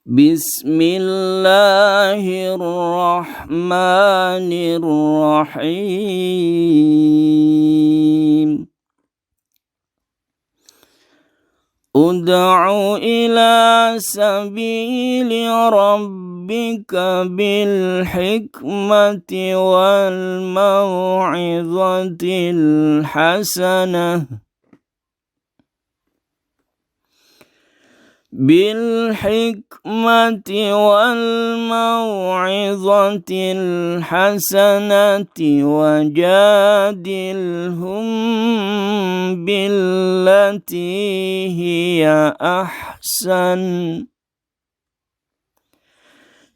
Bismillahirrahmanirrahim. Ud'u ila sabili rabbika bil hikmati wal mau'izatil hasanah wajadilhum billati hiya ahsan.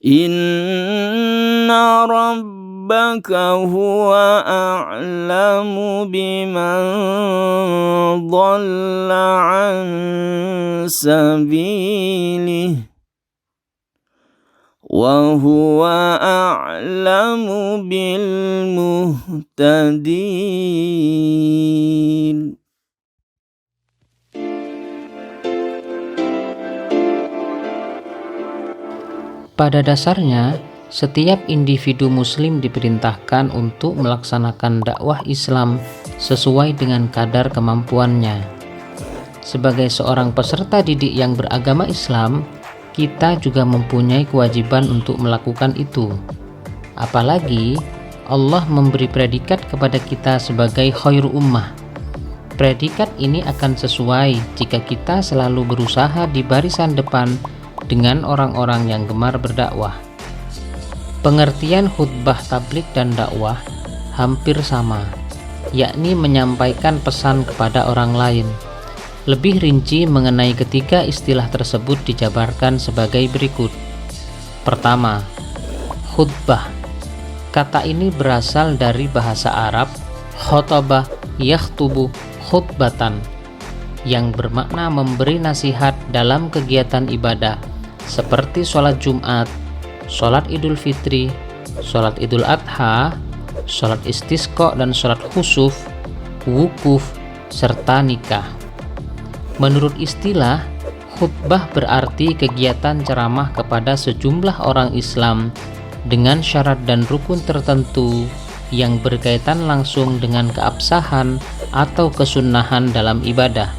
Inna rabbaka huwa a'lamu biman dhalla an sabilihi wa huwa a'lamu bil muhtadin. Pada dasarnya, setiap individu muslim diperintahkan untuk melaksanakan dakwah Islam sesuai dengan kadar kemampuannya. Sebagai seorang peserta didik yang beragama Islam, kita juga mempunyai kewajiban untuk melakukan itu. Apalagi Allah memberi predikat kepada kita sebagai khairu ummah. Predikat ini akan sesuai jika kita selalu berusaha di barisan depan dengan orang-orang yang gemar berdakwah. Pengertian khutbah tabligh dan dakwah hampir sama, yakni menyampaikan pesan kepada orang lain. Lebih rinci mengenai ketiga istilah tersebut dijabarkan sebagai berikut. Pertama, khutbah. Kata ini berasal dari bahasa Arab khotobah yakhtubu khutbatan, yang bermakna memberi nasihat dalam kegiatan ibadah seperti sholat Jumat, sholat Idul Fitri, sholat Idul Adha, sholat istisqa dan sholat khusuf, wukuf, serta nikah. Menurut istilah, khutbah berarti kegiatan ceramah kepada sejumlah orang Islam dengan syarat dan rukun tertentu yang berkaitan langsung dengan keabsahan atau kesunnahan dalam ibadah.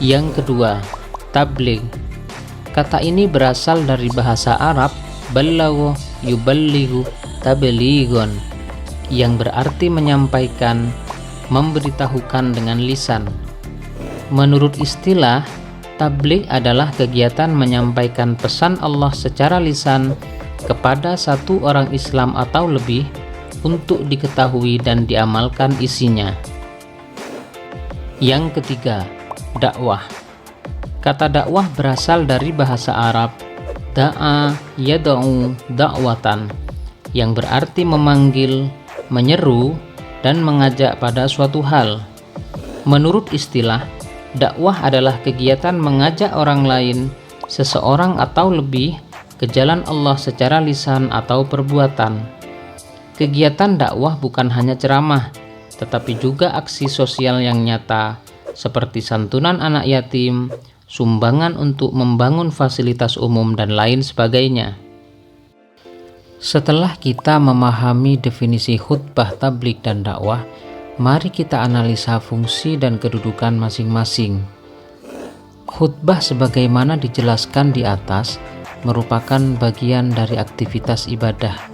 Yang kedua, tabligh. Kata ini berasal dari bahasa Arab ballagha yuballighu tablighon, yang berarti menyampaikan, memberitahukan dengan lisan. Menurut istilah, tabligh adalah kegiatan menyampaikan pesan Allah secara lisan kepada satu orang Islam atau lebih untuk diketahui dan diamalkan isinya. Yang ketiga, dakwah. Kata dakwah berasal dari bahasa Arab da'a yad'u da'watan, yang berarti memanggil, menyeru, dan mengajak pada suatu hal. Menurut istilah, dakwah adalah kegiatan mengajak orang lain, seseorang atau lebih, ke jalan Allah secara lisan atau perbuatan. Kegiatan dakwah bukan hanya ceramah, tetapi juga aksi sosial yang nyata, seperti santunan anak yatim, sumbangan untuk membangun fasilitas umum, dan lain sebagainya. Setelah kita memahami definisi khutbah, tabligh, dan dakwah, mari kita analisa fungsi dan kedudukan masing-masing. Khutbah sebagaimana dijelaskan di atas merupakan bagian dari aktivitas ibadah.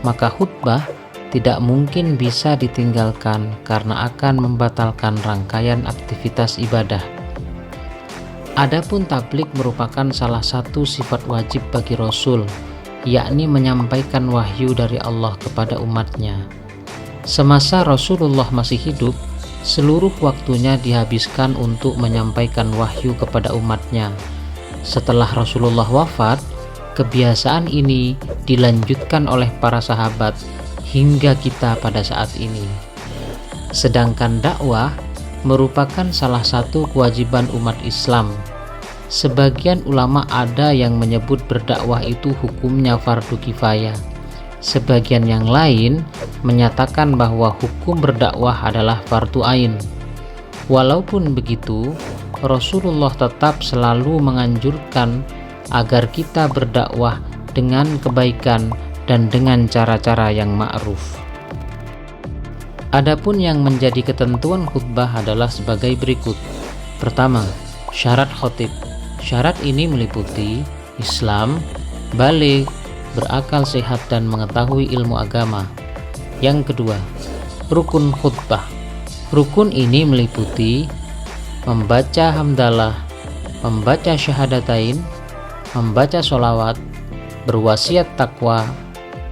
Maka khutbah tidak mungkin bisa ditinggalkan karena akan membatalkan rangkaian aktivitas ibadah. Adapun tabligh merupakan salah satu sifat wajib bagi Rasul, yakni menyampaikan wahyu dari Allah kepada umatnya. Semasa Rasulullah masih hidup, seluruh waktunya dihabiskan untuk menyampaikan wahyu kepada umatnya. Setelah Rasulullah wafat, kebiasaan ini dilanjutkan oleh para sahabat hingga kita pada saat ini. Sedangkan dakwah merupakan salah satu kewajiban umat Islam. Sebagian ulama ada yang menyebut berdakwah itu hukumnya fardu kifayah. Sebagian yang lain menyatakan bahwa hukum berdakwah adalah fardu ain. Walaupun begitu, Rasulullah tetap selalu menganjurkan agar kita berdakwah dengan kebaikan dan dengan cara-cara yang ma'ruf. Adapun yang menjadi ketentuan khutbah adalah sebagai berikut. Pertama, syarat khatib. Syarat ini meliputi Islam, baligh, berakal sehat dan mengetahui ilmu agama. Yang kedua, rukun khutbah. Rukun ini meliputi membaca hamdalah, membaca syahadatain, membaca sholawat, berwasiat takwa,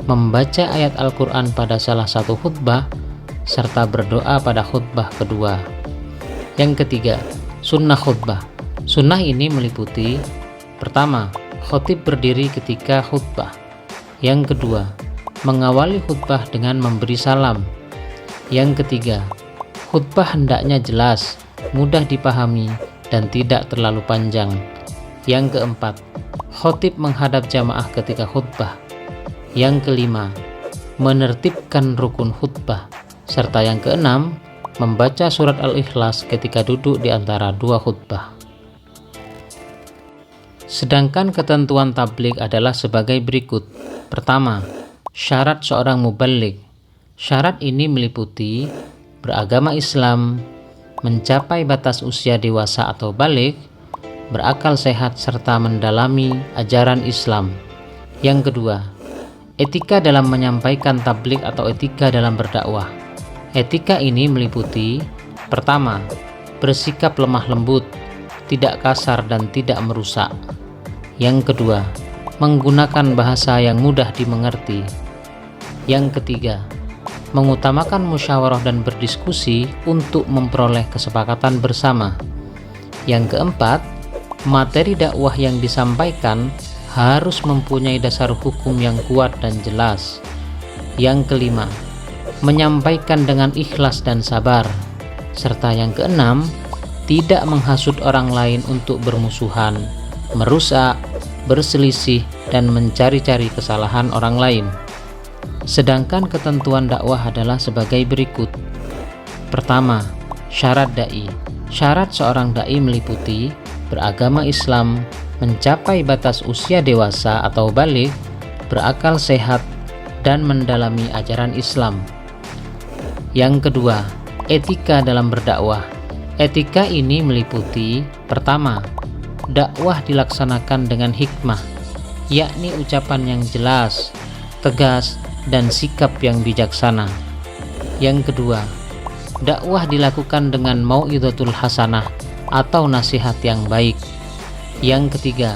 membaca ayat Al-Quran pada salah satu khutbah, serta berdoa pada khutbah kedua. Yang ketiga, sunnah khutbah. Sunnah ini meliputi pertama, khatib berdiri ketika khutbah. Yang kedua, mengawali khutbah dengan memberi salam. Yang ketiga, khutbah hendaknya jelas, mudah dipahami, dan tidak terlalu panjang. Yang keempat, khatib menghadap jamaah ketika khutbah. Yang kelima, menertibkan rukun khutbah. Serta yang keenam, membaca surat Al-Ikhlas ketika duduk di antara dua khutbah. Sedangkan ketentuan tabligh adalah sebagai berikut. Pertama, syarat seorang muballigh. Syarat ini meliputi beragama Islam, mencapai batas usia dewasa atau baligh, berakal sehat serta mendalami ajaran Islam. Yang kedua, etika dalam menyampaikan tabligh atau etika dalam berdakwah. Etika ini meliputi pertama, bersikap lemah lembut, tidak kasar dan tidak merusak. Yang kedua, menggunakan bahasa yang mudah dimengerti. Yang ketiga, mengutamakan musyawarah dan berdiskusi untuk memperoleh kesepakatan bersama. Yang keempat, materi dakwah yang disampaikan harus mempunyai dasar hukum yang kuat dan jelas. Yang kelima, menyampaikan dengan ikhlas dan sabar. Serta yang keenam, tidak menghasut orang lain untuk bermusuhan, merusak, berselisih, dan mencari-cari kesalahan orang lain. Sedangkan ketentuan dakwah adalah sebagai berikut. Pertama, syarat da'i. Syarat seorang da'i meliputi beragama Islam, mencapai batas usia dewasa atau baligh, berakal sehat, dan mendalami ajaran Islam. Yang kedua, etika dalam berdakwah. Etika ini meliputi pertama, dakwah dilaksanakan dengan hikmah, yakni ucapan yang jelas, tegas, dan sikap yang bijaksana. Yang kedua, dakwah dilakukan dengan mau'izatul hasanah atau nasihat yang baik. Yang ketiga,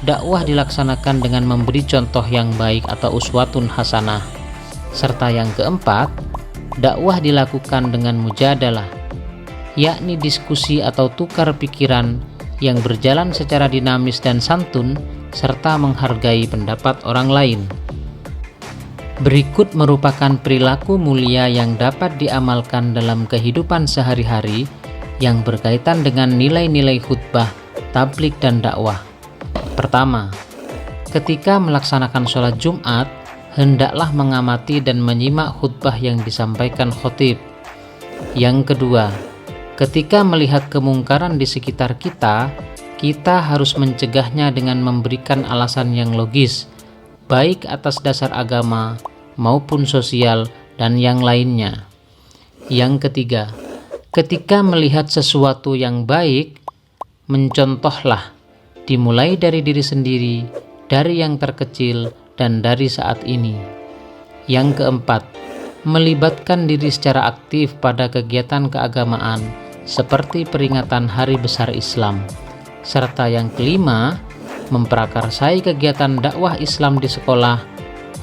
dakwah dilaksanakan dengan memberi contoh yang baik atau uswatun hasanah. Serta yang keempat, dakwah dilakukan dengan mujadalah, yakni diskusi atau tukar pikiran yang berjalan secara dinamis dan santun, serta menghargai pendapat orang lain. Berikut merupakan perilaku mulia yang dapat diamalkan dalam kehidupan sehari-hari yang berkaitan dengan nilai-nilai khutbah, tabligh, dan dakwah. Pertama, ketika melaksanakan sholat Jumat, hendaklah mengamati dan menyimak khutbah yang disampaikan khatib. Yang kedua, ketika melihat kemungkaran di sekitar kita, kita harus mencegahnya dengan memberikan alasan yang logis, baik atas dasar agama maupun sosial dan yang lainnya. Yang ketiga, ketika melihat sesuatu yang baik, mencontohlah, dimulai dari diri sendiri, dari yang terkecil, dan dari saat ini. Yang keempat, melibatkan diri secara aktif pada kegiatan keagamaan seperti peringatan Hari Besar Islam. Serta yang kelima, memprakarsai kegiatan dakwah Islam di sekolah,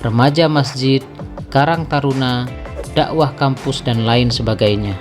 remaja masjid, karang taruna, dakwah kampus, dan lain sebagainya.